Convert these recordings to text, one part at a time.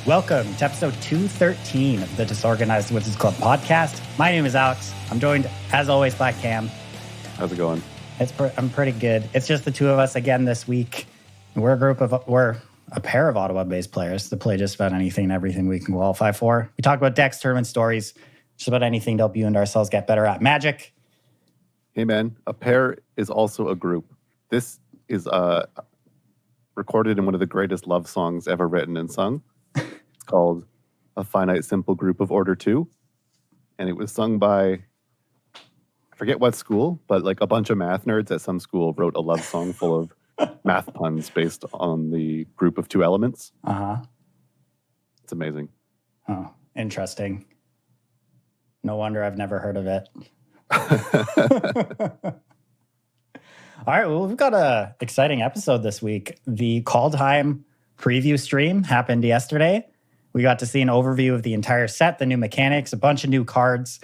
Welcome to episode 213 of the Disorganized Wizards Club podcast. My name is Alex. I'm joined, as always, by Cam. How's it going? I'm pretty good. It's just the two of us again this week. We're a pair of Ottawa-based players that play just about anything and everything we can qualify for. We talk about decks, tournament stories, just about anything to help you and ourselves get better at Magic. Hey man, a pair is also a group. This is recorded in one of the greatest love songs ever written and sung. It's called A Finite Simple Group of Order 2. And it was sung by, I forget what school, but like a bunch of math nerds at some school wrote a love song full of math puns based on the group of two elements. It's amazing. Oh, interesting. No wonder I've never heard of it. All right, well, we've got an exciting episode this week. The Kaldheim preview stream happened yesterday. We got to see an overview of the entire set, the new mechanics, a bunch of new cards.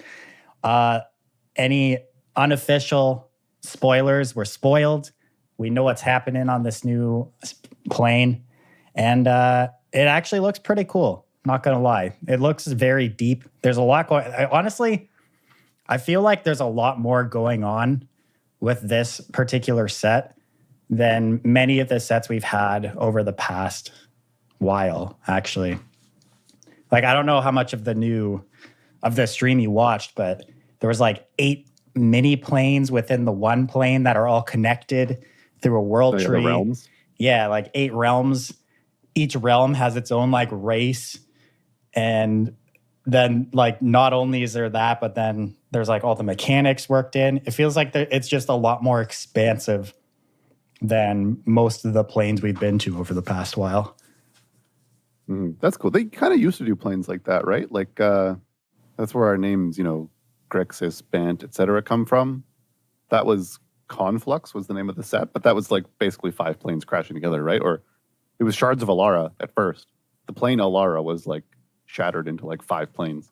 Any unofficial spoilers were spoiled. We know what's happening on this new plane. And it actually looks pretty cool. Not going to lie. It looks very deep. There's a lot going on. Honestly, I feel like there's a lot more going on with this particular set than many of the sets we've had over the past while, actually. Like, I don't know how much of the stream you watched, but there was like 8 mini planes within the one plane that are all connected through a world tree. The realms? Yeah, like 8 realms. Each realm has its own like race. And then like not only is there that, but then there's like all the mechanics worked in. It feels like it's just a lot more expansive than most of the planes we've been to over the past while. That's cool. They kind of used to do planes like that, right? Like that's where our names, Grixis, Bant, etc. come from. That was Conflux was the name of the set, but that was like basically 5 planes crashing together, right? Or it was Shards of Alara at first. The plane Alara was like shattered into like 5 planes.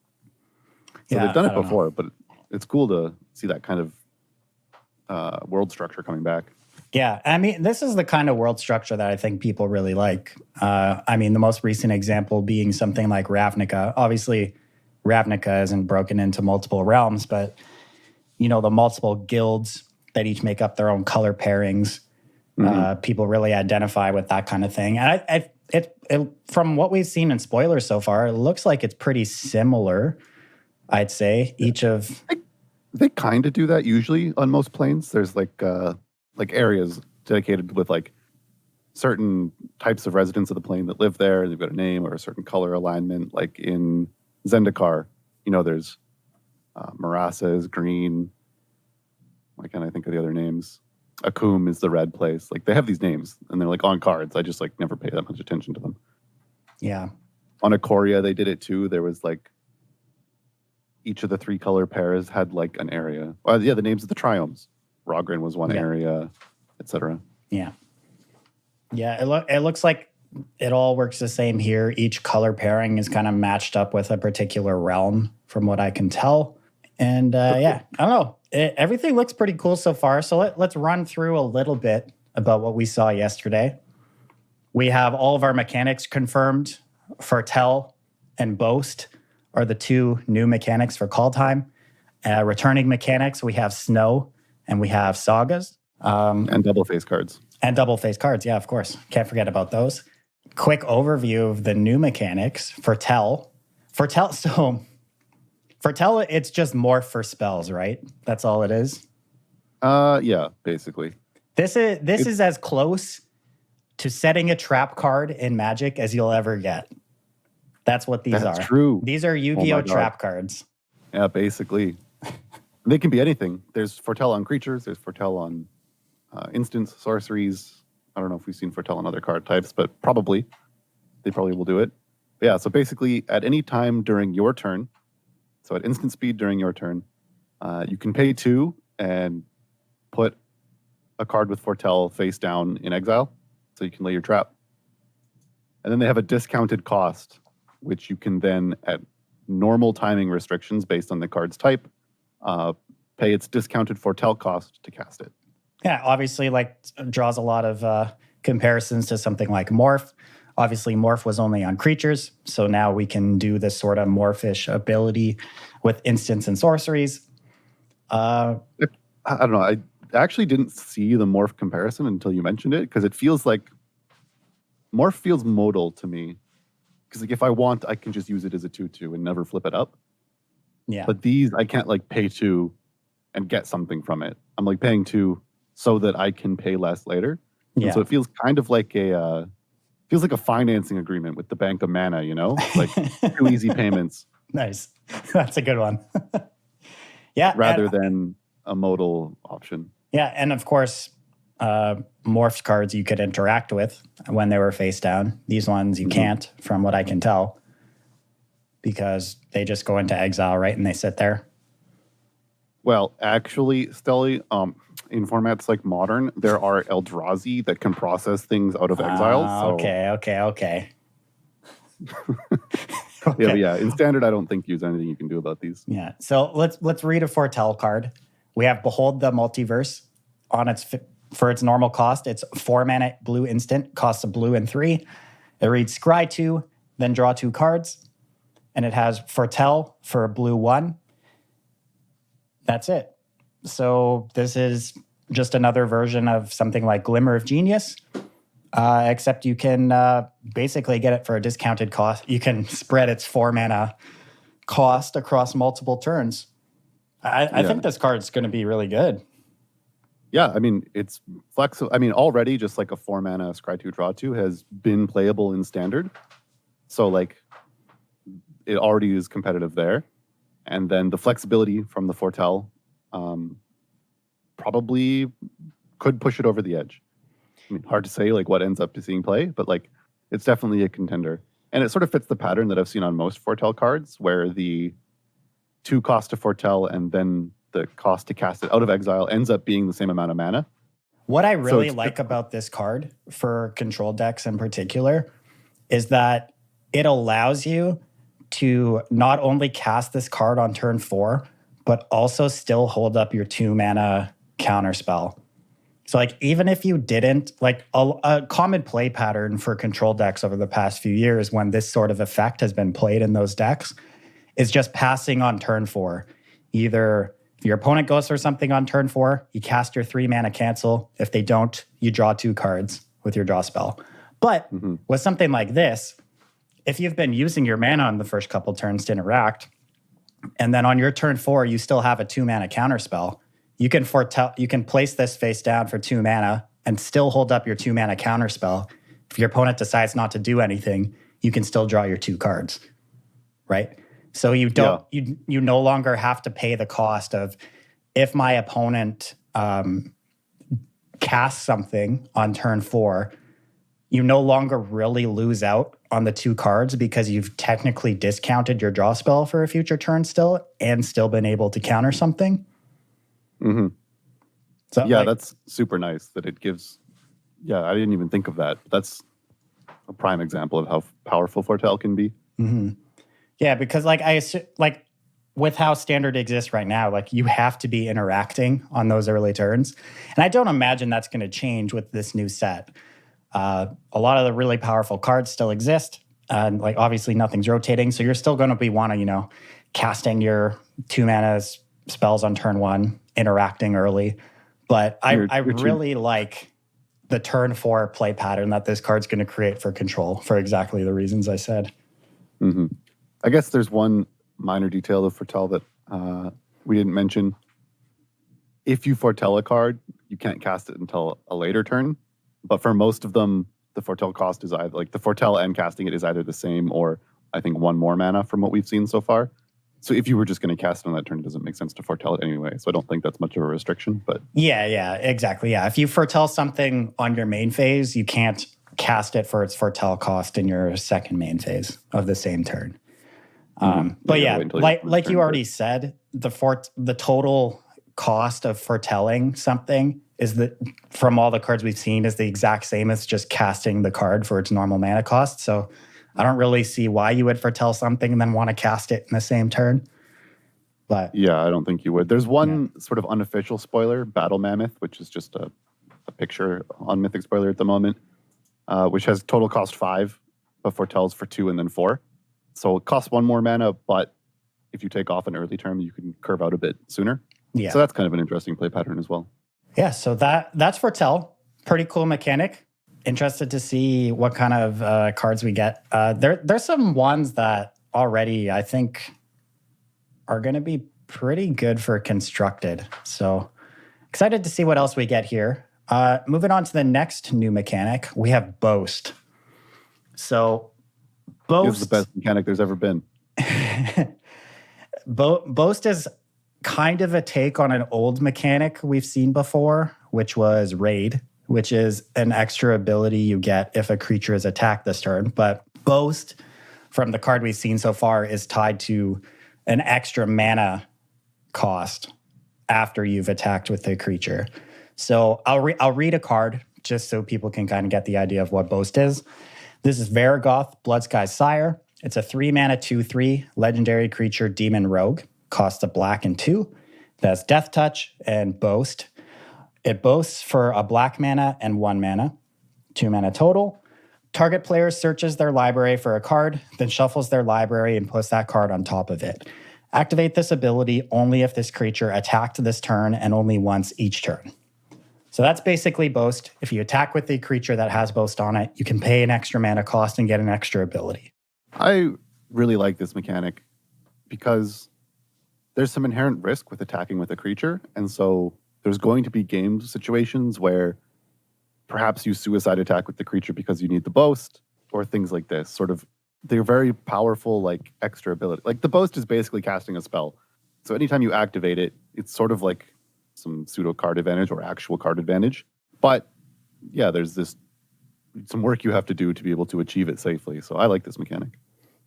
So they've done it before, but it's cool to see that kind of world structure coming back. Yeah, I mean, this is the kind of world structure that I think people really like. I mean, the most recent example being something like Ravnica. Obviously, Ravnica isn't broken into multiple realms, but, the multiple guilds that each make up their own color pairings, people really identify with that kind of thing. And it from what we've seen in spoilers so far, it looks like it's pretty similar, I'd say. Each of... They kind of do that usually on most planes. There's like areas dedicated with like certain types of residents of the plane that live there. They've got a name or a certain color alignment. Like in Zendikar, there's Marasa is green. Why can't I think of the other names? Akum is the red place. Like they have these names and they're like on cards. I just like never pay that much attention to them. Yeah. On Ikoria, they did it too. There was like each of the 3 color pairs had like an area. The names of the triomes. Rogren was one area, etc. Yeah. Yeah, it looks like it all works the same here. Each color pairing is kind of matched up with a particular realm from what I can tell. And I don't know. Everything looks pretty cool so far. So let's run through a little bit about what we saw yesterday. We have all of our mechanics confirmed. Varkell and Boast are the 2 new mechanics for Kaldheim. Returning mechanics, we have Snow and we have Sagas. And double face cards. And double face cards, yeah, of course. Can't forget about those. Quick overview of the new mechanics. Varkell, it's just morph for spells, right? That's all it is? Yeah, basically. This is as close to setting a trap card in Magic as you'll ever get. That's what these are. That's true. These are Yu-Gi-Oh! Trap cards. Yeah, basically. They can be anything. There's Varkell on creatures. There's Varkell on instants, sorceries. I don't know if we've seen Varkell on other card types, but probably. They probably will do it. But yeah, so basically at any time during your turn, so at instant speed during your turn, you can pay 2 and put a card with Varkell face down in exile, so you can lay your trap. And then they have a discounted cost, which you can then, at normal timing restrictions based on the card's type, pay its discounted Varkell cost to cast it. Yeah, obviously, draws a lot of comparisons to something like Morph. Obviously, morph was only on creatures, so now we can do this sort of morphish ability with instants and sorceries. I don't know. I actually didn't see the morph comparison until you mentioned it, because it feels like morph feels modal to me. Because like if I want, I can just use it as a 2/2 and never flip it up. Yeah. But these, I can't like pay 2 and get something from it. I'm like paying 2 so that I can pay less later. And Yeah. so it feels kind of like a financing agreement with the Bank of Mana, you know, like 2 easy payments. Nice. That's a good one. Yeah. Rather than a modal option. Yeah, and of course, morphed cards you could interact with when they were face down. These ones you can't, from what I can tell, because they just go into exile, right, and they sit there. Well, actually, Stelly, in formats like Modern, there are Eldrazi that can process things out of exile. So. Okay. Okay. Yeah. In Standard, I don't think there's anything you can do about these. Yeah. So let's read a Foretell card. We have Behold the Multiverse. For its normal cost, it's 4 mana blue instant, costs a blue and 3. It reads Scry 2, then draw 2 cards. And it has Foretell for a blue 1. That's it. So this is just another version of something like Glimmer of Genius, except you can basically get it for a discounted cost. You can spread its 4 mana cost across multiple turns. I think this card's going to be really good. Yeah, I mean, it's flexible. I mean, already just like a 4 mana Scry 2, Draw 2 has been playable in Standard. So, like, it already is competitive there. And then the flexibility from the Foretell probably could push it over the edge. I mean, hard to say, like, what ends up seeing play, but, like, it's definitely a contender. And it sort of fits the pattern that I've seen on most Foretell cards, where the 2 cost to Foretell and then the cost to cast it out of exile ends up being the same amount of mana. What I really like about this card for control decks in particular is that it allows you to not only cast this card on turn 4, but also still hold up your 2 mana counterspell. So like even if you didn't, like a common play pattern for control decks over the past few years when this sort of effect has been played in those decks is just passing on turn 4. Either if your opponent goes for something on turn 4, you cast your 3 mana cancel. If they don't, you draw 2 cards with your draw spell. But with something like this, if you've been using your mana on the first couple turns to interact, and then on your turn 4, you still have a 2 mana counterspell, you can place this face down for 2 mana and still hold up your 2 mana counterspell. If your opponent decides not to do anything, you can still draw your 2 cards, right? So you don't you no longer have to pay the cost of if my opponent casts something on turn 4, you no longer really lose out on the 2 cards because you've technically discounted your draw spell for a future turn still and still been able to counter something. Mm-hmm. So yeah, that's super nice that it gives. Yeah, I didn't even think of that. That's a prime example of how powerful Foretell can be. Mm-hmm. Yeah, because like I assume, like with how Standard exists right now, like you have to be interacting on those early turns, and I don't imagine that's going to change with this new set. A lot of the really powerful cards still exist, and like obviously nothing's rotating, so you're still going to be casting your 2 mana spells on turn 1, interacting early. But I really like the turn 4 play pattern that this card's going to create for control for exactly the reasons I said. Mm-hmm. I guess there's one minor detail of Foretell that we didn't mention. If you foretell a card, you can't cast it until a later turn. But for most of them, the foretell cost is either like the foretell and casting it is either the same or I think 1 more mana from what we've seen so far. So if you were just going to cast it on that turn, it doesn't make sense to foretell it anyway. So I don't think that's much of a restriction. But yeah, exactly. Yeah, if you foretell something on your main phase, you can't cast it for its foretell cost in your second main phase of the same turn. But yeah, like you already said, the total cost of foretelling something is that from all the cards we've seen is the exact same as just casting the card for its normal mana cost. So I don't really see why you would foretell something and then want to cast it in the same turn. But yeah, I don't think you would. There's one sort of unofficial spoiler, Battle Mammoth, which is just a picture on Mythic Spoiler at the moment, which has total cost 5 but foretells for 2 and then 4. So it costs 1 more mana, but if you take off an early turn, you can curve out a bit sooner. Yeah. So that's kind of an interesting play pattern as well. Yeah, so that's foretell. Pretty cool mechanic. Interested to see what kind of cards we get. There's some ones that already I think are going to be pretty good for constructed. So excited to see what else we get here. Moving on to the next new mechanic, we have Boast. So Boast is the best mechanic there's ever been. Boast is kind of a take on an old mechanic we've seen before, which was Raid, which is an extra ability you get if a creature is attacked this turn. But Boast, from the card we've seen so far, is tied to an extra mana cost after you've attacked with the creature. So I'll read a card just so people can kind of get the idea of what Boast is. This is Varkell, Bloodsky Sire. It's a 3-mana 2/3 legendary creature demon rogue. Costs a black and 2. It has Death Touch and Boast. It boasts for a black mana and 1 mana, 2 mana total. Target player searches their library for a card, then shuffles their library and puts that card on top of it. Activate this ability only if this creature attacked this turn and only once each turn. So that's basically Boast. If you attack with the creature that has Boast on it, you can pay an extra mana cost and get an extra ability. I really like this mechanic because there's some inherent risk with attacking with a creature. And so there's going to be game situations where perhaps you suicide attack with the creature because you need the Boast or things like this. Sort of, they're very powerful, like extra ability. Like the Boast is basically casting a spell. So anytime you activate it, it's sort of like some pseudo card advantage or actual card advantage. But yeah, there's some work you have to do to be able to achieve it safely. So I like this mechanic.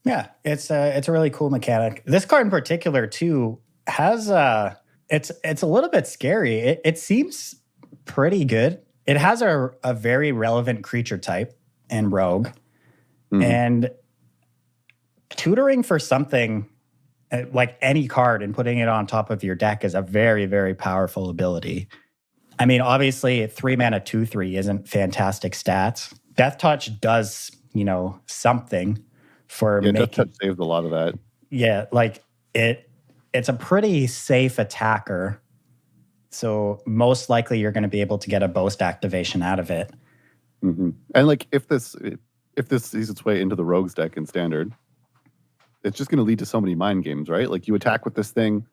Yeah, it's a really cool mechanic. This card in particular too has it's a little bit scary. It seems pretty good. It has a very relevant creature type in Rogue, and tutoring for something like any card and putting it on top of your deck is a very, very powerful ability. I mean, obviously, 3-mana 2/3 isn't fantastic stats. Death Touch does, something for making... Death Touch saved a lot of that. Yeah, like it's a pretty safe attacker. So most likely you're going to be able to get a Boast activation out of it. Mm-hmm. And like if this sees its way into the Rogues deck in Standard, it's just going to lead to so many mind games, right? Like you attack with this thing,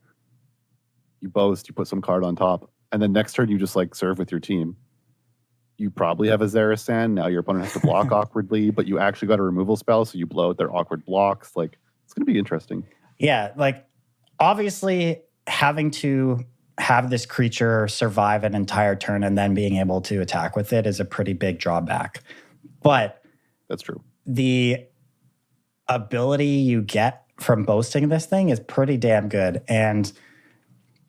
you Boast, you put some card on top, and then next turn you just like serve with your team. You probably have a Zerasan. Now your opponent has to block awkwardly, but you actually got a removal spell, so you blow out their awkward blocks. Like it's going to be interesting. Yeah, like obviously having to have this creature survive an entire turn and then being able to attack with it is a pretty big drawback. But that's true. The ability you get from boasting this thing is pretty damn good. And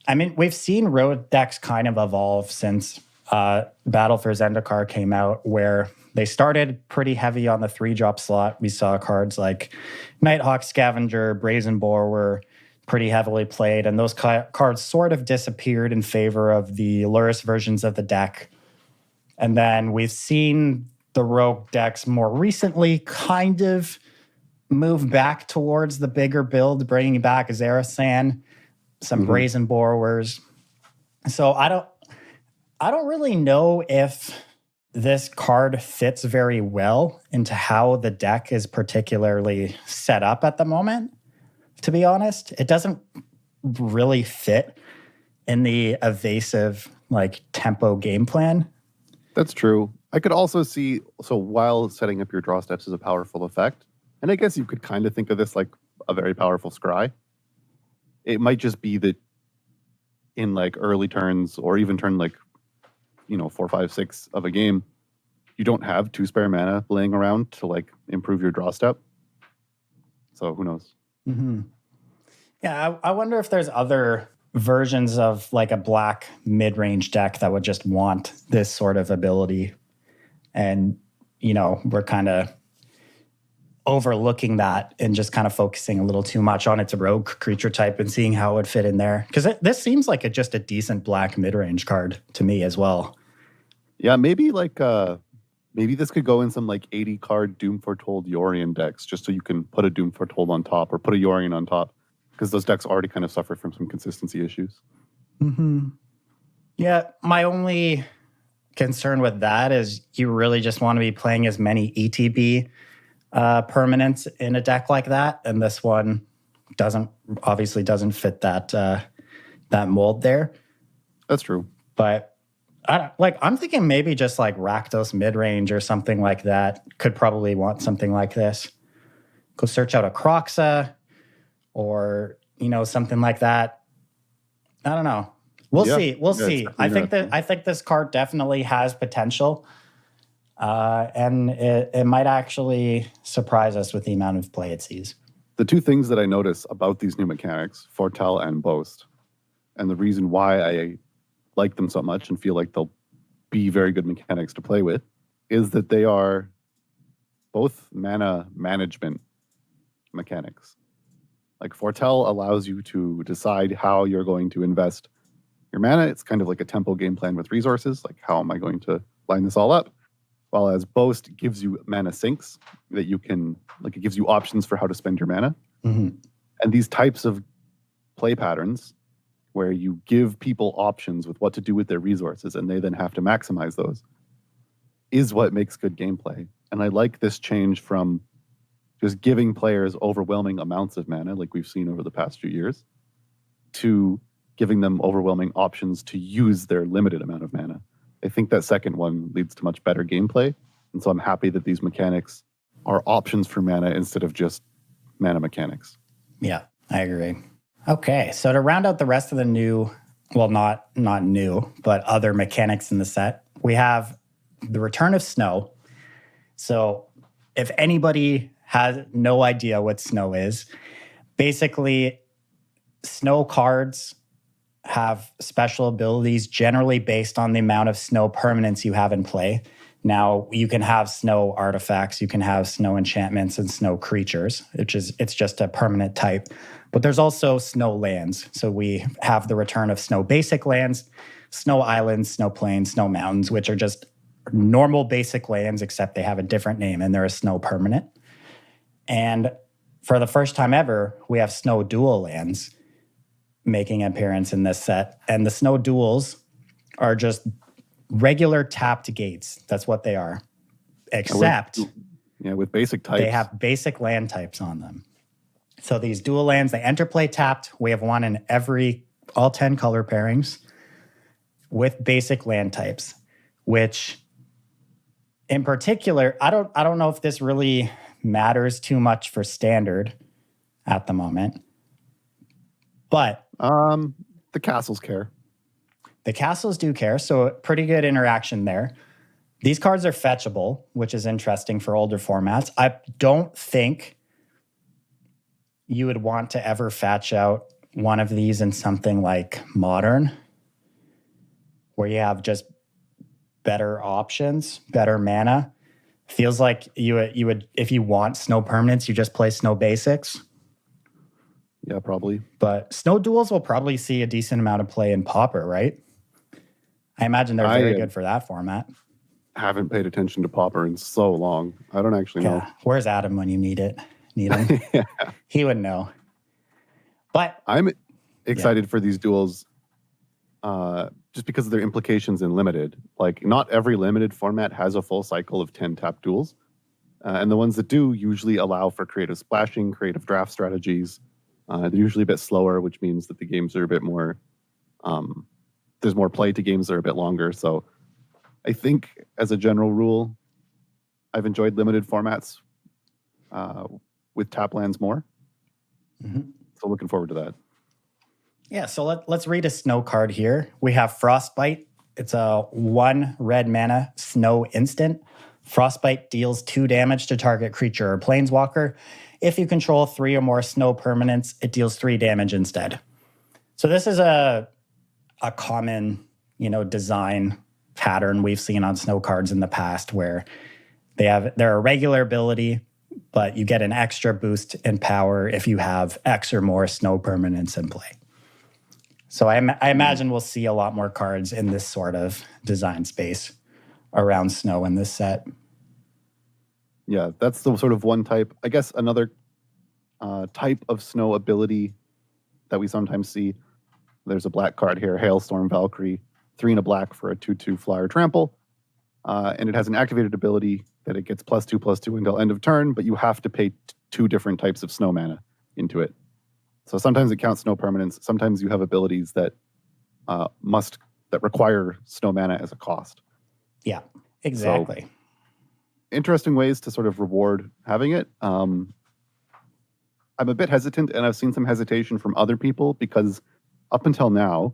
I mean, we've seen road decks kind of evolve since Battle for Zendikar came out, where they started pretty heavy on the 3-drop slot. We saw cards like Nighthawk Scavenger, Brazen Boar were pretty heavily played, and those cards sort of disappeared in favor of the Lurrus versions of the deck. And then we've seen the rogue decks more recently kind of move back towards the bigger build, bringing back Zerasan, some Brazen Borrowers. So I don't really know if this card fits very well into how the deck is particularly set up at the moment, to be honest. It doesn't really fit in the evasive, like, tempo game plan. That's true. I could also see, so while setting up your draw steps is a powerful effect, and I guess you could kind of think of this like a very powerful scry. It might just be that in like early turns or even turn like, 4, 5, 6 of a game, you don't have 2 spare mana laying around to like improve your draw step. So who knows? Mm-hmm. Yeah, I wonder if there's other versions of like a black mid-range deck that would just want this sort of ability. And, we're kind of overlooking that and just kind of focusing a little too much on its rogue creature type and seeing how it would fit in there. Because this seems like just a decent black mid-range card to me as well. Yeah, maybe like Maybe this could go in some like 80 card Doom Foretold Yorion decks, just so you can put a Doom Foretold on top or put a Yorion on top, because those decks already kind of suffer from some consistency issues. Mm-hmm. Yeah, my only concern with that is you really just want to be playing as many ETB permanents in a deck like that, and this one obviously doesn't fit that mold there. That's true. But I'm thinking maybe just like Rakdos midrange or something like that could probably want something like this. Go search out a Croxa or, something like that. I don't know. We'll see. We'll see. I think this card definitely has potential. And it might actually surprise us with the amount of play it sees. The two things that I notice about these new mechanics, Foretell and Boast, and the reason why I like them so much and feel like they'll be very good mechanics to play with, is that they are both mana management mechanics. Like Foretell allows you to decide how you're going to invest your mana. It's kind of like a tempo game plan with resources, like how am I going to line this all up? While as Boast gives you mana sinks that you can, like it gives you options for how to spend your mana. Mm-hmm. And these types of play patterns where you give people options with what to do with their resources and they then have to maximize those is what makes good gameplay. And I like this change from just giving players overwhelming amounts of mana like we've seen over the past few years to giving them overwhelming options to use their limited amount of mana. I think that second one leads to much better gameplay. And so I'm happy that these mechanics are options for mana instead of just mana mechanics. Yeah, I agree. Okay, so to round out the rest of the new, well, not new, but other mechanics in the set, we have the return of snow. So if anybody has no idea what snow is, basically snow cards have special abilities generally based on the amount of snow permanents you have in play. Now, you can have snow artifacts, you can have snow enchantments and snow creatures, it's just a permanent type. But there's also snow lands. So we have the return of snow basic lands, snow islands, snow plains, snow mountains, which are just normal basic lands, except they have a different name and they're a snow permanent. And for the first time ever, we have snow dual lands making an appearance in this set. And the snow duals are just regular tapped gates. That's what they are. Except with basic types. They have basic land types on them. So these dual lands, they enter play tapped. We have one in all 10 color pairings with basic land types, which in particular, I don't know if this really matters too much for standard at the moment. But the castles care. The castles do care, so pretty good interaction there. These cards are fetchable, which is interesting for older formats. I don't think you would want to ever fetch out one of these in something like Modern, where you have just better options, better mana. Feels like you would if you want snow permanents, you just play snow basics. Yeah, probably. But snow duels will probably see a decent amount of play in Pauper, right? I imagine they're very good for that format. Haven't paid attention to Pauper in so long. I don't actually know. Where's Adam when you need him? Yeah. He would know. But I'm excited for these duels just because of their implications in limited. Like, not every limited format has a full cycle of 10 tap duels. And the ones that do usually allow for creative splashing, creative draft strategies. They're usually a bit slower, which means that the games are a bit more... there's more play to games that are a bit longer. So I think, as a general rule, I've enjoyed limited formats with tap lands more. Mm-hmm. So looking forward to that. Yeah, so let's read a snow card here. We have Frostbite. It's a 1 red mana snow instant. Frostbite deals 2 damage to target creature or planeswalker. If you control 3 or more snow permanents, it deals 3 damage instead. So this is a common, design pattern we've seen on snow cards in the past, where they're a regular ability, but you get an extra boost in power if you have X or more snow permanents in play. So I imagine we'll see a lot more cards in this sort of design space around snow in this set. Yeah, that's the sort of one type. I guess another type of snow ability that we sometimes see. There's a black card here, Hailstorm Valkyrie, 3 and a black for a 2/2 flyer trample. And it has an activated ability that it gets +2/+2 until end of turn, but you have to pay 2 different types of snow mana into it. So sometimes it counts snow permanents. Sometimes you have abilities that require snow mana as a cost. Yeah, exactly. So, interesting ways to sort of reward having it. I'm a bit hesitant, and I've seen some hesitation from other people because up until now,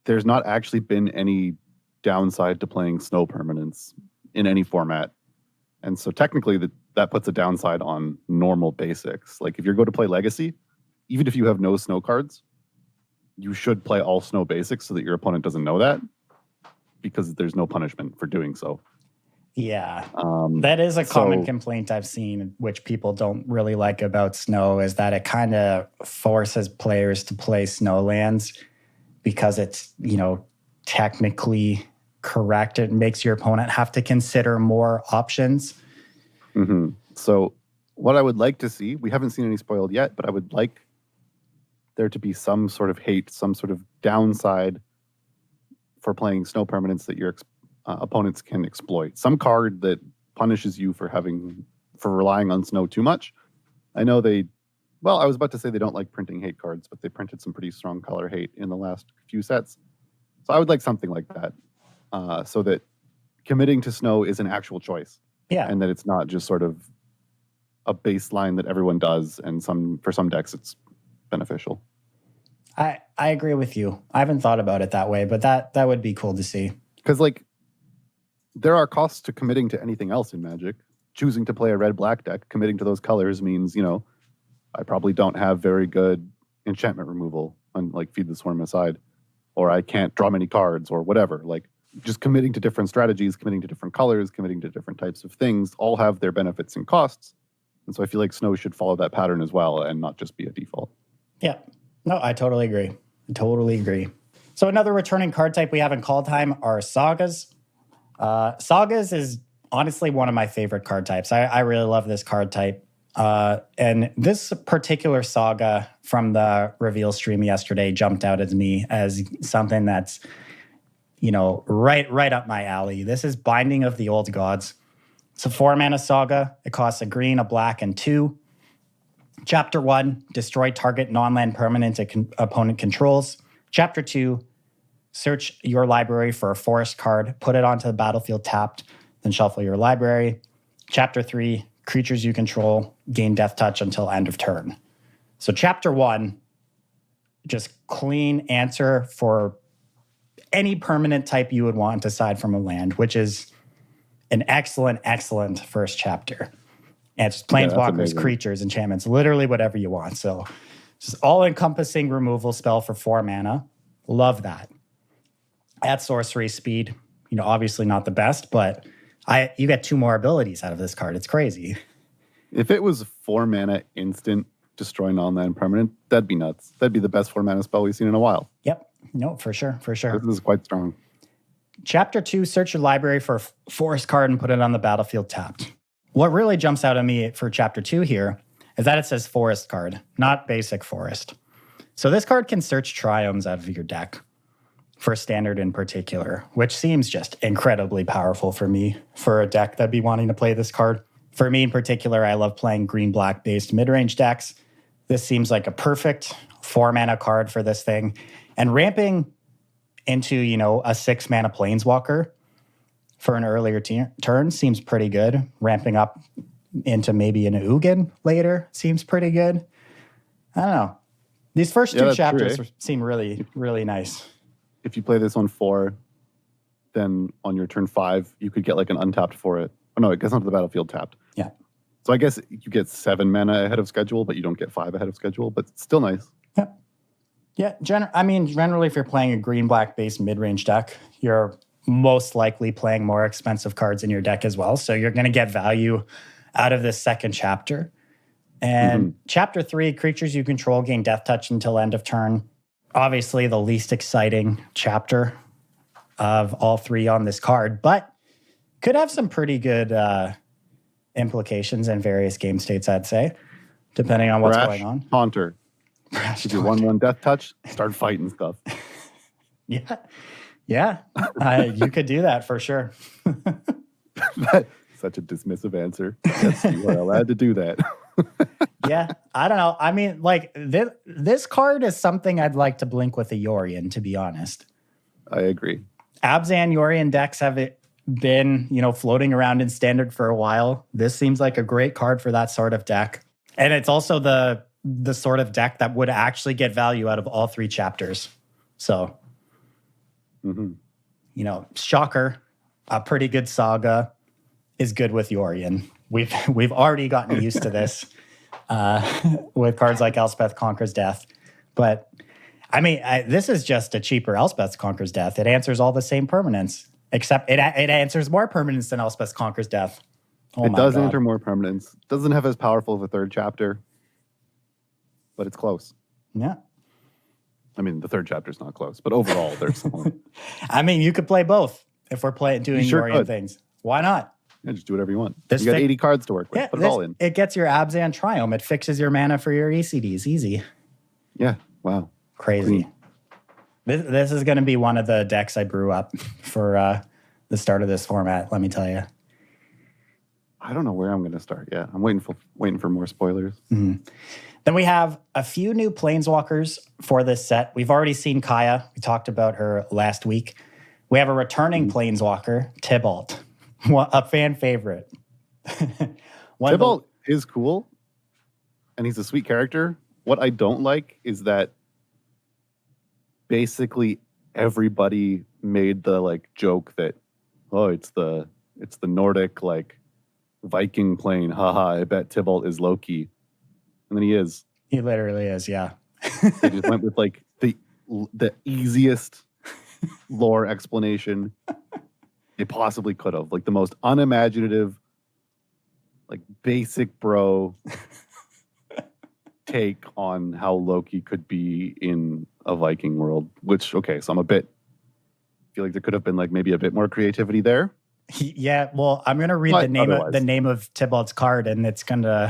there's not actually been any downside to playing snow permanents in any format. And so technically that puts a downside on normal basics. Like if you're going to play Legacy, even if you have no snow cards, you should play all snow basics so that your opponent doesn't know that, because there's no punishment for doing so. Yeah, that is a common complaint I've seen, which people don't really like about snow, is that it kind of forces players to play snow lands because it's, technically correct. It makes your opponent have to consider more options. Mm-hmm. So what I would like to see, we haven't seen any spoiled yet, but I would like there to be some sort of hate, some sort of downside for playing snow permanents that your opponents can exploit. Some card that punishes you for relying on snow too much. I know I was about to say they don't like printing hate cards, but they printed some pretty strong color hate in the last few sets. So I would like something like that, so that committing to snow is an actual choice. Yeah. And that it's not just sort of a baseline that everyone does, and for some decks it's beneficial. I agree with you. I haven't thought about it that way, but that would be cool to see. Because there are costs to committing to anything else in Magic. Choosing to play a red-black deck, committing to those colors means, I probably don't have very good enchantment removal on Feed the Swarm aside, or I can't draw many cards or whatever. Just committing to different strategies, committing to different colors, committing to different types of things, all have their benefits and costs. And so I feel like snow should follow that pattern as well and not just be a default. Yeah. No, I totally agree. So another returning card type we have in Kaldheim are Sagas. Sagas is honestly one of my favorite card types. I really love this card type. And this particular Saga from the reveal stream yesterday jumped out at me as something that's, right up my alley. This is Binding of the Old Gods. It's a 4-mana Saga. It costs a green, a black, and 2. Chapter 1, destroy target non-land permanent opponent controls. Chapter 2, search your library for a forest card, put it onto the battlefield tapped, then shuffle your library. Chapter 3, creatures you control gain death touch until end of turn. So Chapter 1, just clean answer for any permanent type you would want aside from a land, which is an excellent first chapter. And it's Planeswalkers, creatures, enchantments, literally whatever you want. So just all-encompassing removal spell for 4 mana. Love that. At sorcery speed, obviously not the best, but you get 2 more abilities out of this card. It's crazy. If it was 4 mana instant, destroy non-land permanent, that'd be nuts. That'd be the best 4 mana spell we've seen in a while. Yep. No, for sure. This is quite strong. Chapter 2, search your library for a forest card and put it on the battlefield tapped. What really jumps out at me for Chapter 2 here is that it says forest card, not basic forest. So this card can search triomes out of your deck, for standard in particular, which seems just incredibly powerful for me, for a deck that'd be wanting to play this card. For me in particular, I love playing green-black based mid-range decks. This seems like a perfect 4-mana card for this thing. And ramping into, a 6-mana Planeswalker for an earlier turn seems pretty good. Ramping up into maybe an Ugin later seems pretty good. I don't know. These first 2 chapters seem really, really nice. If you play this on 4, then on your turn 5, you could get an untapped for it. Oh, no, it gets onto the battlefield tapped. Yeah. So I guess you get 7 mana ahead of schedule, but you don't get 5 ahead of schedule, but it's still nice. Yeah. Yeah, generally, if you're playing a green-black based mid-range deck, you're most likely playing more expensive cards in your deck as well. So you're going to get value out of this second chapter. And Chapter 3, creatures you control gain death touch until end of turn. Obviously, the least exciting chapter of all three on this card, but could have some pretty good implications in various game states, I'd say, depending on what's going on. Haunter. Brash If you 1/1 death touch, start fighting stuff. Yeah. You could do that for sure. Such a dismissive answer. Yes, you are allowed to do that. Yeah, I don't know. I mean, like this card is something I'd like to blink with a Yorion, to be honest. I agree. Abzan Yorion decks have been, floating around in standard for a while. This seems like a great card for that sort of deck. And it's also the sort of deck that would actually get value out of all three chapters. So, shocker, a pretty good Saga is good with Yorion. We've already gotten used to this with cards like Elspeth Conquers Death. But, I mean, this is just a cheaper Elspeth Conquers Death. It answers all the same permanents, except it answers more permanents than Elspeth Conquers Death. Oh, it does enter more permanents. Doesn't have as powerful of a third chapter, but it's close. Yeah. I mean, the third chapter's not close, but overall, they're similar. I mean, you could play both if we're doing Yorion things. Why not? Yeah, just do whatever you want. You got 80 cards to work with. Put it all in. It gets your Abzan Triome. It fixes your mana for your ECDs. Easy. Yeah. Wow. Crazy. This is going to be one of the decks I brew up for the start of this format, let me tell you. I don't know where I'm going to start yet. I'm waiting for more spoilers. Mm-hmm. Then we have a few new Planeswalkers for this set. We've already seen Kaya. We talked about her last week. We have a returning Planeswalker, Tibolt, a fan favorite. Tibolt is cool, and he's a sweet character. What I don't like is that basically everybody made the joke that, oh, it's the Nordic Viking plane. Haha, I bet Tibolt is Loki. And then he is. He literally is, yeah. They just went with the easiest lore explanation they possibly could have. The most unimaginative, basic bro take on how Loki could be in a Viking world. Which, okay, so I feel like there could have been maybe a bit more creativity there. Yeah, well, I'm gonna read the name of Tibolt's card, and it's gonna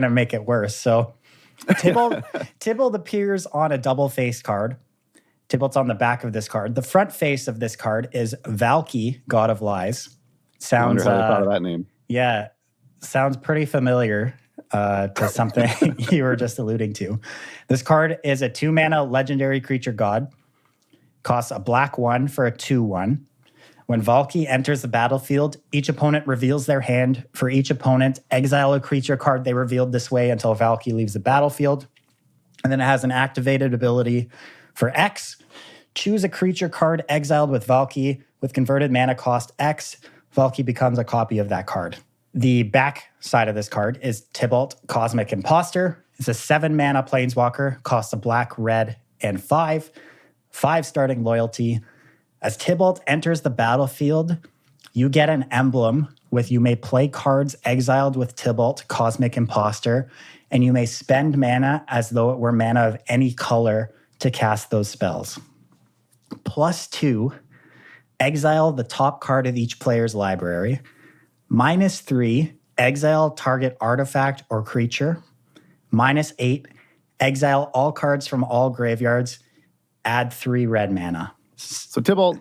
make it worse. So, Tibolt appears on a double face card. Tibolt's on the back of this card. The front face of this card is Valky, God of Lies. I wonder how they thought of that name. Yeah, sounds pretty familiar to something you were just alluding to. This card is a 2-mana legendary creature god. Costs a black 1 for a 2/1. When Valky enters the battlefield, each opponent reveals their hand. For each opponent, exile a creature card they revealed this way until Valky leaves the battlefield. And then it has an activated ability for X. Choose a creature card exiled with Valky with converted mana cost X. Valky becomes a copy of that card. The back side of this card is Tibolt, Cosmic Imposter. It's a 7-mana planeswalker, costs a black, red, and 5. 5 starting loyalty. As Tibolt enters the battlefield, you get an emblem with you may play cards exiled with Tibolt, Cosmic Imposter, and you may spend mana as though it were mana of any color to cast those spells. +2, exile the top card of each player's library. -3, exile target artifact or creature. -8, exile all cards from all graveyards. Add 3 red mana. So Tibolt,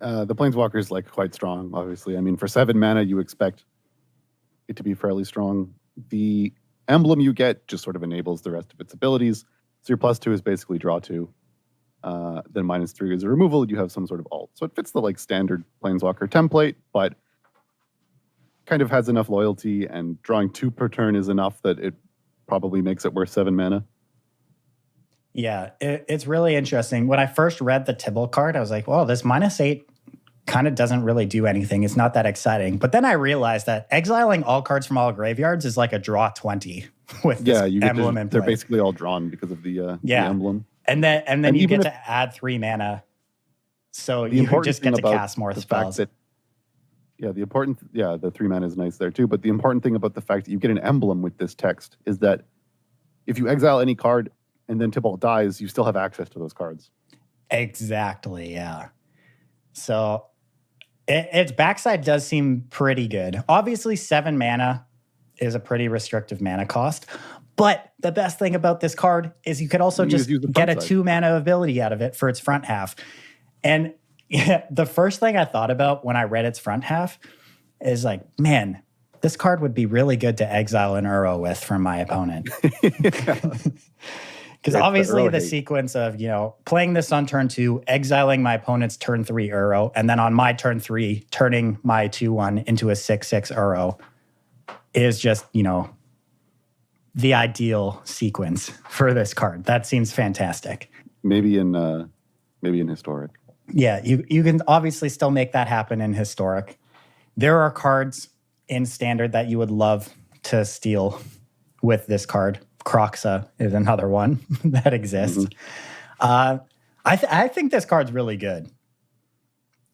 the Planeswalker is quite strong, obviously. I mean, for 7 mana, you expect it to be fairly strong. The emblem you get just sort of enables the rest of its abilities. So your +2 is basically draw 2. Then -3 is a removal. You have some sort of alt. So it fits the standard Planeswalker template, but kind of has enough loyalty, and drawing 2 per turn is enough that it probably makes it worth 7 mana. Yeah, it's really interesting. When I first read the Tibolt card, I was like, well, this -8 kind of doesn't really do anything. It's not that exciting. But then I realized that exiling all cards from all graveyards is like a draw 20 with this emblem in play. They're basically all drawn because of the emblem. And then you get to add 3 mana. So you just get to cast more spells. The 3 mana is nice there too. But the important thing about the fact that you get an emblem with this text is that if you exile any card and then Tibolt dies, you still have access to those cards. Exactly, yeah. So its backside does seem pretty good. Obviously, 7 mana is a pretty restrictive mana cost. But the best thing about this card is you could also just get a 2 mana ability out of it for its front half. And the first thing I thought about when I read its front half is like, man, this card would be really good to exile an Uro with from my opponent. Because obviously the sequence of, playing this on turn 2, exiling my opponent's turn 3 Uro, and then on my turn 3, turning my 2/1 into a 6/6 Uro is just, the ideal sequence for this card. That seems fantastic. Maybe in Historic. Yeah, you can obviously still make that happen in Historic. There are cards in Standard that you would love to steal with this card. Croxa is another one that exists. Mm-hmm. I think this card's really good.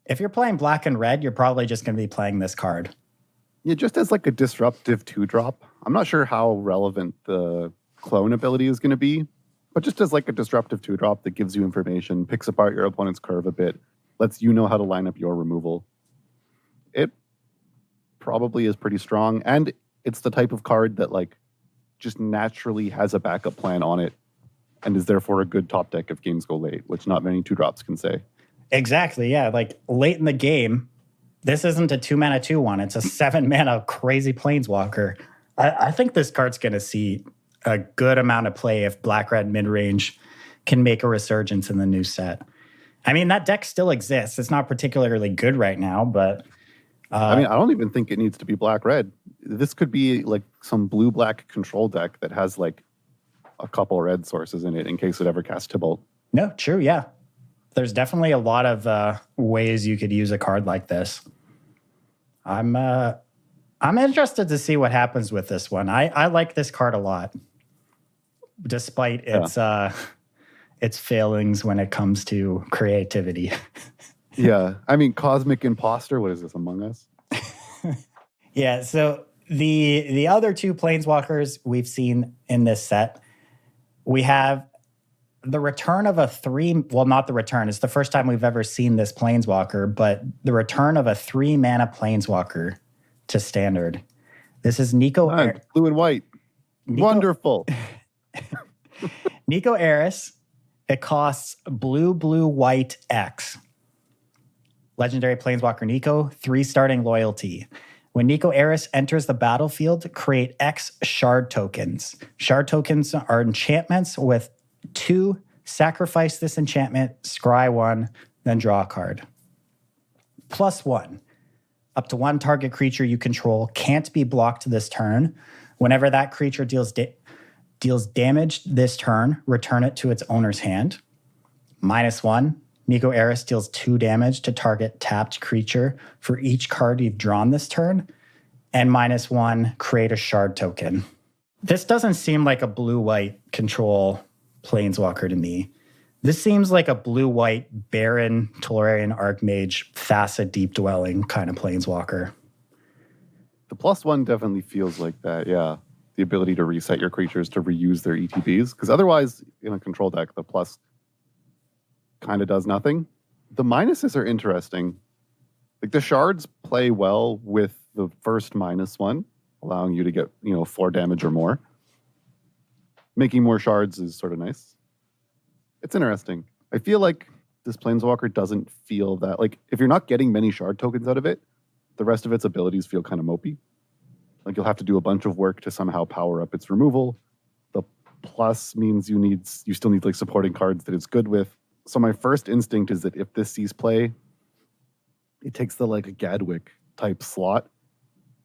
If you're playing black and red, you're probably just going to be playing this card. Yeah, just as like a disruptive 2-drop. I'm not sure how relevant the clone ability is going to be, but just as like a disruptive 2-drop that gives you information, picks apart your opponent's curve a bit, lets you know how to line up your removal. It probably is pretty strong, and it's the type of card that like just naturally has a backup plan on it and is therefore a good top deck if games go late, which not many 2-drops can say. Exactly, yeah. Like late in the game, this isn't a 2 mana 2/1. It's a 7 mana crazy Planeswalker. I think this card's going to see a good amount of play if black-red mid-range can make a resurgence in the new set. I mean, that deck still exists. It's not particularly good right now, but... I don't even think it needs to be black-red. This could be like some blue-black control deck that has like a couple red sources in it in case it ever casts Tibolt. No, true, yeah. There's definitely a lot of ways you could use a card like this. I'm interested to see what happens with this one. I like this card a lot, despite its failings when it comes to creativity. Yeah, I mean, Cosmic Imposter. What is this, Among Us? Yeah. So the other 2 Planeswalkers we've seen in this set, we have the return of a 3. Well, not the return. It's the first time we've ever seen this Planeswalker, but the return of a 3 mana Planeswalker to Standard. This is Nico. Blue and white. Wonderful. Nico Eris. It costs blue, white, X. Legendary Planeswalker Nico, 3 starting loyalty. When Nico Eris enters the battlefield, create X shard tokens. Shard tokens are enchantments with 2, sacrifice this enchantment, scry 1, then draw a card. +1. Up to 1 target creature you control can't be blocked this turn. Whenever that creature deals damage this turn, return it to its owner's hand. -1. Nico Eris deals 2 damage to target tapped creature for each card you've drawn this turn. And -1, create a shard token. This doesn't seem like a blue-white control Planeswalker to me. This seems like a blue-white Baron, Tolarian Archmage, Thassa Deep Dwelling kind of Planeswalker. The +1 definitely feels like that, yeah. The ability to reset your creatures to reuse their ETBs. Because otherwise, in a control deck, the plus kind of does nothing. The minuses are interesting. Like the shards play well with the first -1, allowing you to get 4 damage or more. Making more shards is sort of nice. It's interesting. I feel like this Planeswalker doesn't feel that, like, if you're not getting many shard tokens out of it, the rest of its abilities feel kind of mopey. Like you'll have to do a bunch of work to somehow power up its removal. The plus means you still need like supporting cards that it's good with. So my first instinct is that if this sees play, it takes the like a Gadwick type slot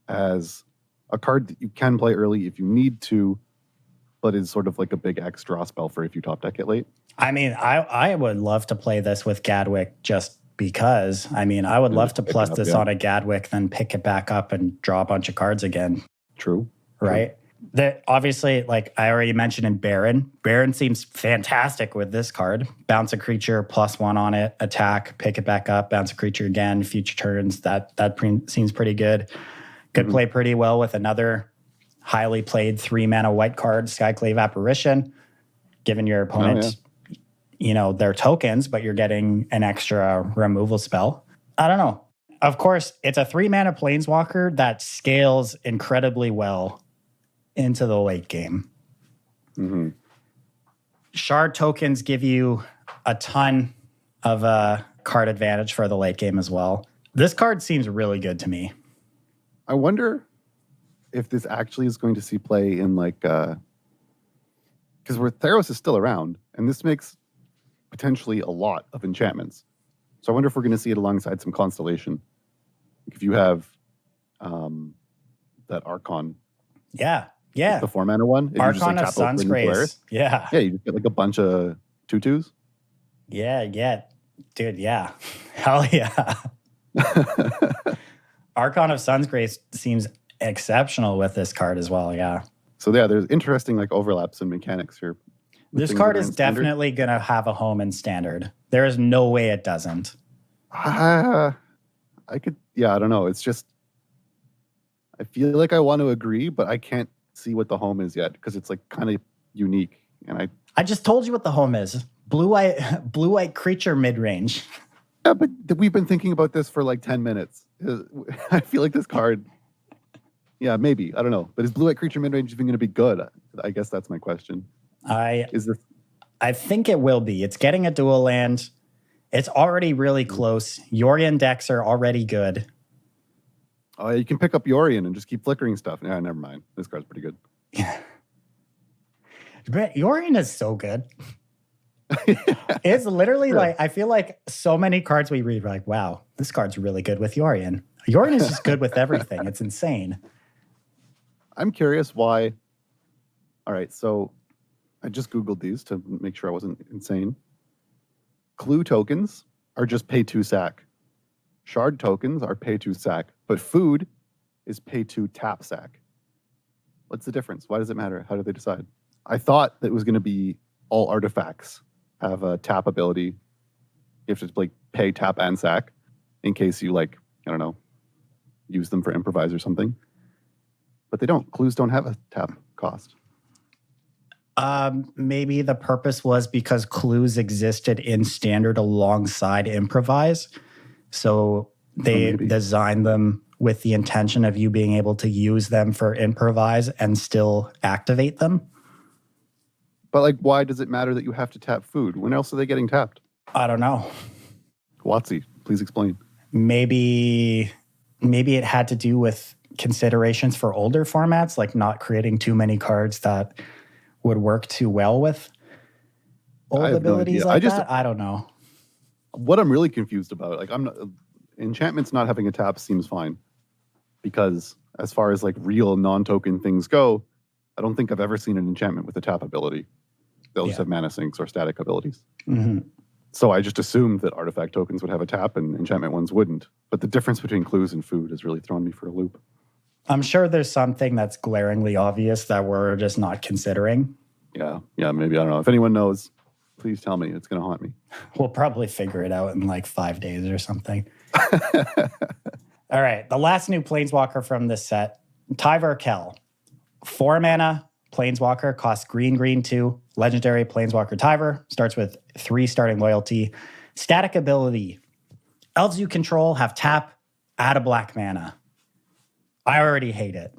as a card that you can play early if you need to, but is sort of like a big X draw spell for if you top deck it late. I mean, I would love to play this with Gadwick just because. I mean, I would love to plus this on a Gadwick, then pick it back up and draw a bunch of cards again. True. Right? That obviously, like I already mentioned in Baron. Baron seems fantastic with this card. Bounce a creature, +1 on it, attack, pick it back up, bounce a creature again, future turns. That seems pretty good. Could play pretty well with another highly played 3 mana white card, Skyclave Apparition, giving your opponent, their tokens, but you're getting an extra removal spell. I don't know. Of course, it's a 3-mana Planeswalker that scales incredibly well into the late game. Mm-hmm. Shard tokens give you a ton of card advantage for the late game as well. This card seems really good to me. I wonder if this actually is going to see play in like, because Theros is still around, and this makes potentially a lot of enchantments. So I wonder if we're going to see it alongside some Constellation. If you have that Archon. Yeah. The 4-mana one. Archon of Sun's Grace. Yeah. Yeah, you just get like a bunch of 2/2s. Yeah. Dude, yeah. Hell yeah. Archon of Sun's Grace seems exceptional with this card as well, yeah. So yeah, there's interesting like overlaps and mechanics here. This card is definitely going to have a home in Standard. There is no way it doesn't. I don't know. It's just, I feel like I want to agree, but I can't see what the home is yet because it's like kind of unique. And I just told you what the home is. Blue-white creature mid-range. Yeah, but we've been thinking about this for like 10 minutes. I feel like this card, yeah, maybe. I don't know. But is blue-white creature mid-range even going to be good? I guess that's my question. I think it will be. It's getting a dual land. It's already really close. Yorion decks are already good. Oh, you can pick up Yorion and just keep flickering stuff. Yeah, never mind. This card's pretty good. Yeah. But Yorion is so good. It's literally like, I feel like so many cards we read, we're like, wow, this card's really good with Yorion. Yorion is just good with everything. It's insane. I'm curious why. All right, so I just Googled these to make sure I wasn't insane. Clue tokens are just pay 2 sack. Shard tokens are pay 2 sack. But food is pay 2 tap sack. What's the difference? Why does it matter? How did they decide? I thought that it was going to be all artifacts have a tap ability. You have to like pay tap and sack in case you like, I don't know, use them for improvise or something. But they don't. Clues don't have a tap cost. Maybe the purpose was because clues existed in Standard alongside improvise. So they designed them with the intention of you being able to use them for improvise and still activate them. But like, why does it matter that you have to tap food? When else are they getting tapped? I don't know. Watsy, please explain. Maybe it had to do with considerations for older formats, like not creating too many cards that would work too well with old abilities like that. I don't know. What I'm really confused about, like, enchantments not having a tap seems fine, because as far as like real non-token things go, I don't think I've ever seen an enchantment with a tap ability. They'll just have mana sinks or static abilities. Mm-hmm. So I just assumed that artifact tokens would have a tap and enchantment ones wouldn't. But the difference between clues and food has really thrown me for a loop. I'm sure there's something that's glaringly obvious that we're just not considering. Yeah, maybe. I don't know. If anyone knows, please tell me. It's going to haunt me. We'll probably figure it out in like 5 days or something. All right. The last new Planeswalker from this set, Varkell. 4-mana Planeswalker, costs green 2. Legendary Planeswalker Tyver, starts with 3 starting loyalty. Static ability. Elves you control have tap, add a black mana. I already hate it.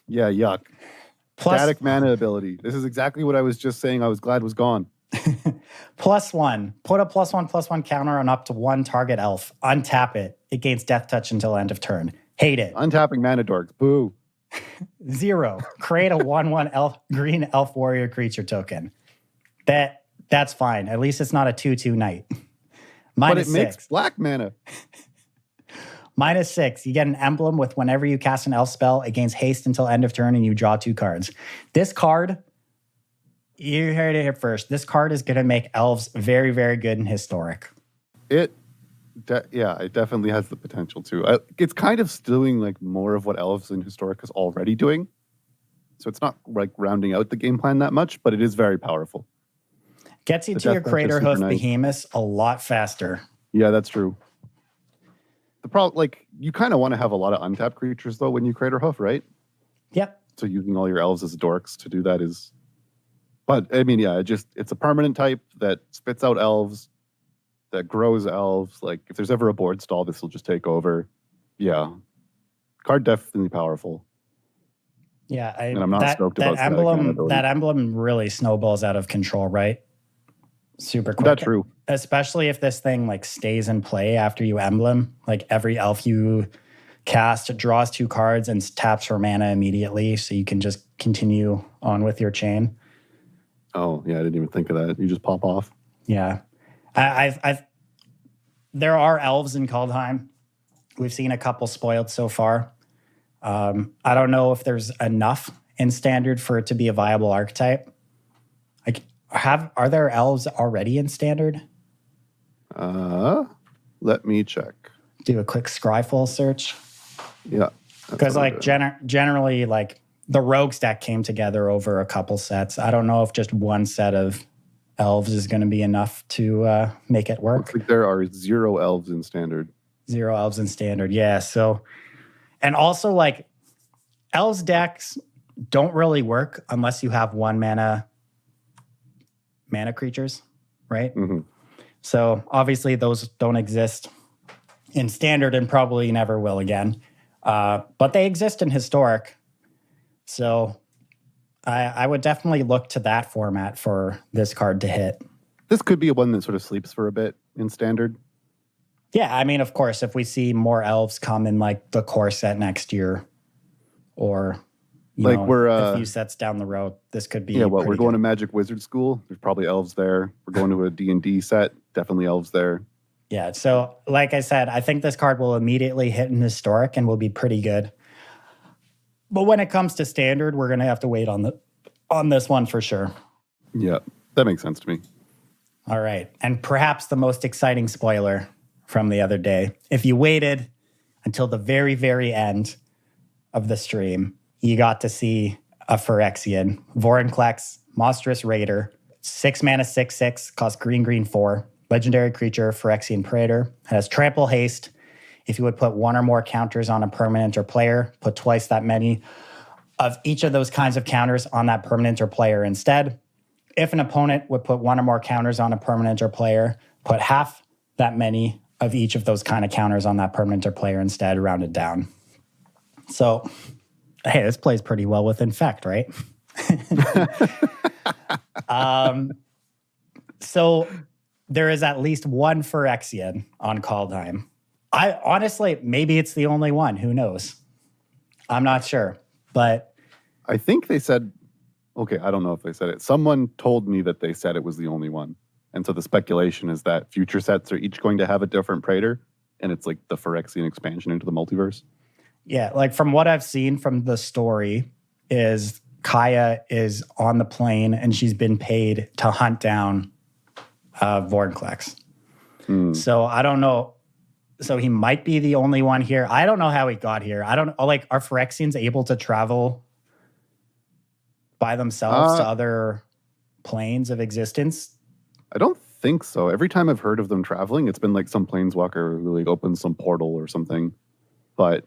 Yeah, yuck. Static mana ability. This is exactly what I was just saying I was glad was gone. +1. Put a +1/+1 counter on up to 1 target elf. Untap it. It gains death touch until end of turn. Hate it. Untapping mana dorks. Boo. 0. Create a 1/1 green elf warrior creature token. That's fine. At least it's not a 2/2 knight. But it makes black mana. -6. You get an emblem with whenever you cast an elf spell, it gains haste until end of turn and you draw 2 cards. This card, you heard it here first. This card is going to make elves very, very good in Historic. It definitely has the potential to. It's kind of doing like more of what elves in Historic is already doing. So it's not like rounding out the game plan that much, but it is very powerful. Gets you to your Crater Hoof Behemoths a lot faster. Yeah, that's true. The problem, like, you kind of want to have a lot of untapped creatures though when you Crater Hoof, right? Yep. So using all your elves as dorks to do that is, but I mean, yeah, it's a permanent type that spits out elves that grows elves. Like, if there's ever a board stall, this will just take over. Yeah. Card definitely powerful. Yeah, and I'm not stoked about that emblem really snowballs out of control, right? Super quick. That's true. Especially if this thing like stays in play after you emblem. Like every elf you cast draws 2 cards and taps for mana immediately, so you can just continue on with your chain. Oh yeah, I didn't even think of that. You just pop off. Yeah, there are elves in Kaldheim. We've seen a couple spoiled so far. I don't know if there's enough in Standard for it to be a viable archetype. Like, are there elves already in Standard? Let me check. Do a quick Scryfall search. Yeah, because like generally, like the Rogues deck came together over a couple sets. I don't know if just one set of elves is going to be enough to make it work. Looks like there are 0 elves in Standard. 0 elves in Standard, yeah. So, and also like elves decks don't really work unless you have 1 mana creatures, right? Mm-hmm. So obviously those don't exist in Standard and probably never will again. But they exist in Historic. So I would definitely look to that format for this card to hit. This could be one that sort of sleeps for a bit in Standard. Yeah, I mean, of course, if we see more elves come in like the core set next year or we're a few sets down the road, this could be we're going to Magic Wizard School. There's probably elves there. We're going to a D&D set. Definitely elves there. Yeah, so like I said, I think this card will immediately hit in Historic and will be pretty good. But when it comes to Standard, we're going to have to wait on this one for sure. Yeah, that makes sense to me. All right, and perhaps the most exciting spoiler from the other day. If you waited until the very, very end of the stream, you got to see a Phyrexian, Vorinclex, Monstrous Raider, 6 mana, 6/6, costs green, 4. Legendary creature, Phyrexian Praetor, has trample haste. If you would put 1 or more counters on a permanent or player, put twice that many of each of those kinds of counters on that permanent or player instead. If an opponent would put 1 or more counters on a permanent or player, put half that many of each of those kind of counters on that permanent or player instead, rounded down. So, hey, this plays pretty well with Infect, right? So there is at least 1 Phyrexian on Kaldheim. I honestly, maybe it's the only one. Who knows? I'm not sure. But I think they said, okay, I don't know if they said it. Someone told me that they said it was the only one. And so the speculation is that future sets are each going to have a different Praetor. And it's like the Phyrexian expansion into the multiverse. Yeah, like from what I've seen from the story is Kaya is on the plane and she's been paid to hunt down Vorinclex. So I don't know. So he might be the only one here. I don't know how he got here. I don't know. Like, are Phyrexians able to travel by themselves to other planes of existence? I don't think so. Every time I've heard of them traveling, it's been like some planeswalker who like opens some portal or something. But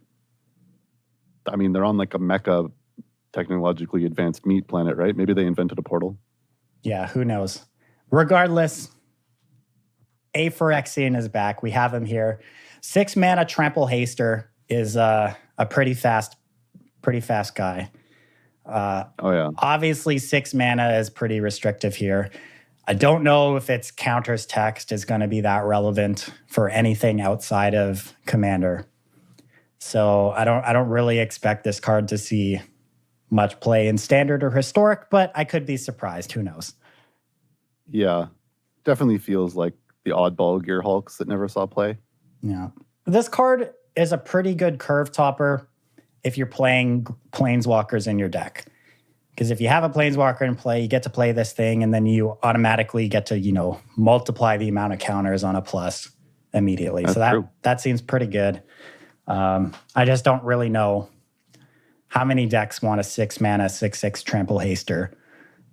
I mean, they're on like a mecha technologically advanced meat planet, right? Maybe they invented a portal. Yeah, who knows? Regardless, a Phyrexian is back. We have him here. 6 mana Trample Haster is a pretty fast guy. Obviously, 6 mana is pretty restrictive here. I don't know if its counters text is going to be that relevant for anything outside of Commander. So I don't really expect this card to see much play in Standard or Historic, but I could be surprised. Who knows? Yeah, definitely feels like the oddball Gear Hulks that never saw play. Yeah. This card is a pretty good curve topper if you're playing Planeswalkers in your deck. Because if you have a Planeswalker in play, you get to play this thing, and then you automatically get to, multiply the amount of counters on a plus immediately. That's so true. That seems pretty good. I just don't really know how many decks want a 6 mana, 6/6 Trample Haster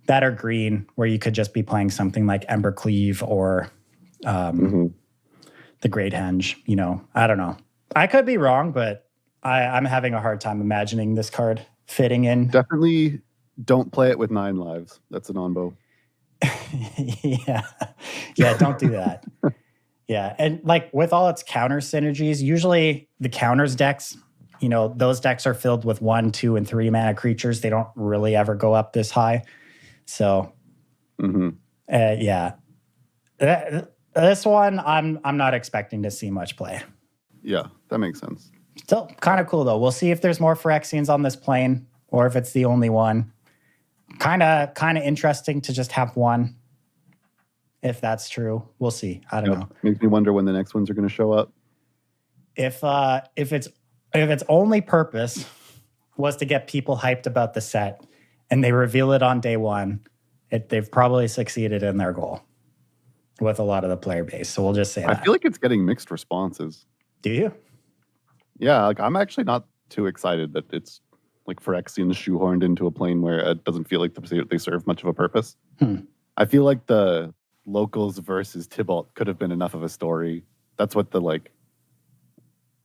that are green, where you could just be playing something like Embercleave or the Great Henge. I don't know. I could be wrong, but I'm having a hard time imagining this card fitting in. Definitely don't play it with 9 lives. That's an on-bow. Yeah, don't do that. Yeah, and like with all its counter synergies, usually the counters decks, those decks are filled with 1, 2, and 3 mana creatures. They don't really ever go up this high. So, yeah. This one, I'm not expecting to see much play. Yeah, that makes sense. Still kind of cool, though. We'll see if there's more Phyrexians on this plane or if it's the only one. Kind of interesting to just have one. If that's true, we'll see. I don't know. Makes me wonder when the next ones are going to show up. If its only purpose was to get people hyped about the set, and they reveal it on day one, they've probably succeeded in their goal with a lot of the player base. So we'll just say that. I feel like it's getting mixed responses. Do you? Yeah, like I'm actually not too excited that it's like Phyrexian shoehorned into a plane where it doesn't feel like they serve much of a purpose. I feel like the locals versus Tibolt could have been enough of a story. That's what the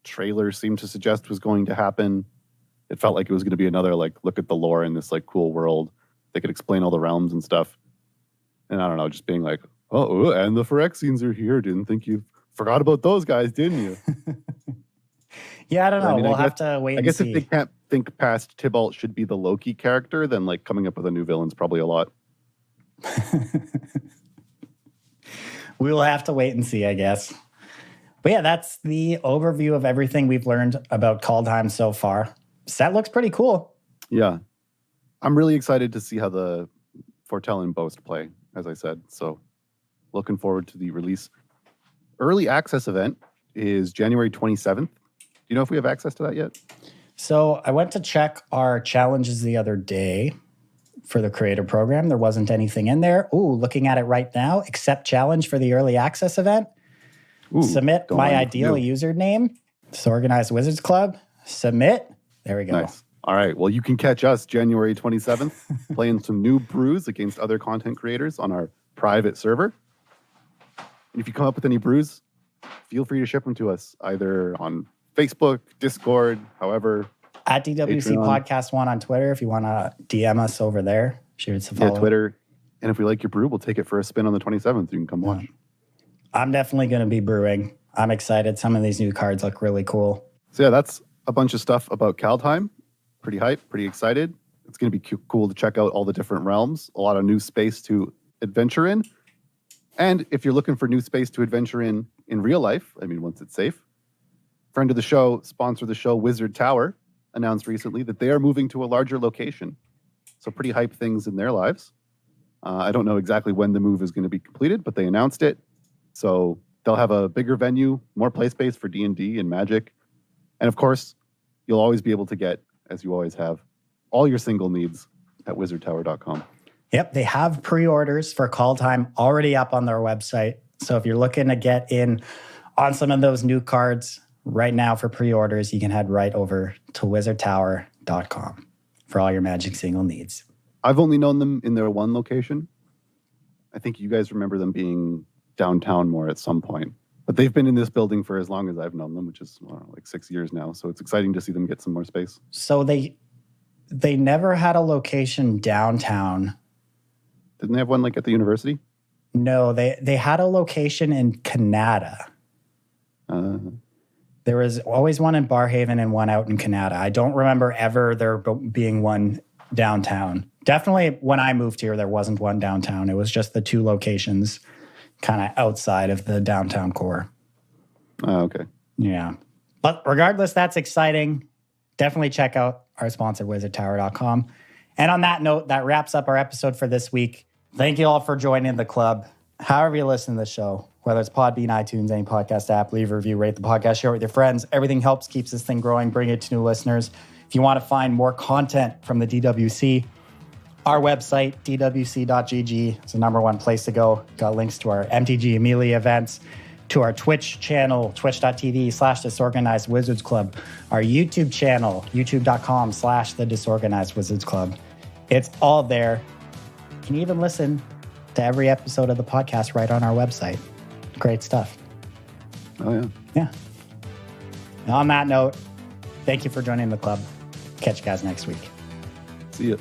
trailer seemed to suggest was going to happen. It felt like it was going to be another look at the lore in this cool world. They could explain all the realms and stuff. And I don't know, just being like, oh, and the Phyrexians are here. Didn't think you forgot about those guys, didn't you? Yeah, I don't know. We'll have to wait and see. I guess if they can't think past Tibolt should be the Loki character, then coming up with a new villain's probably a lot. We will have to wait and see, I guess. But yeah, that's the overview of everything we've learned about Kaldheim so far. Set looks pretty cool. Yeah. I'm really excited to see how the Foretell and Boast play, as I said. So looking forward to the release. Early access event is January 27th. Do you know if we have access to that yet? So I went to check our challenges the other day for the creator program. There wasn't anything in there. Ooh, looking at it right now, accept challenge for the early access event. Ooh, submit my ideal username, Disorganized Wizards Club. Submit. There we go. Nice. All right. Well, you can catch us January 27th playing some new brews against other content creators on our private server. And if you come up with any brews, feel free to ship them to us either on Facebook, Discord, however. At DWC Podcast 1 on Twitter if you want to DM us over there. Shoot us a follow. Yeah, Twitter. And if we like your brew, we'll take it for a spin on the 27th. You can come watch. I'm definitely going to be brewing. I'm excited. Some of these new cards look really cool. So yeah, that's a bunch of stuff about Kaldheim. Pretty hyped, pretty excited. It's going to be cool to check out all the different realms. A lot of new space to adventure in. And if you're looking for new space to adventure in real life, once it's safe, friend of the show, sponsor of the show, Wizard Tower, announced recently that they are moving to a larger location. So pretty hype things in their lives. I don't know exactly when the move is going to be completed, but they announced it. So they'll have a bigger venue, more play space for D&D and Magic. And of course, you'll always be able to get, as you always have, all your single needs at wizardtower.com. Yep, they have pre-orders for Kaldheim already up on their website. So if you're looking to get in on some of those new cards right now for pre-orders, you can head right over to wizardtower.com for all your Magic single needs. I've only known them in their one location. I think you guys remember them being downtown more at some point. But they've been in this building for as long as I've known them, which is 6 years now. So it's exciting to see them get some more space. So they never had a location downtown. Didn't they have one at the university? No, they had a location in Canada. There was always one in Barhaven and one out in Canada. I don't remember ever there being one downtown. Definitely when I moved here, there wasn't one downtown. It was just the two locations kind of outside of the downtown core. Oh, okay. Yeah. But regardless, that's exciting. Definitely check out our sponsor, wizardtower.com. And on that note, that wraps up our episode for this week. Thank you all for joining the club. However you listen to the show, whether it's Podbean, iTunes, any podcast app, leave a review, rate the podcast, share it with your friends. Everything helps, keeps this thing growing, bring it to new listeners. If you want to find more content from the DWC, our website, dwc.gg, is the number one place to go. Got links to our MTG Amelia events, to our Twitch channel, twitch.tv/Disorganized Wizards Club, our YouTube channel, youtube.com/The Disorganized Wizards Club. It's all there. You can even listen to every episode of the podcast right on our website. Great stuff. Oh, yeah. Yeah. And on that note, thank you for joining the club. Catch you guys next week. See ya.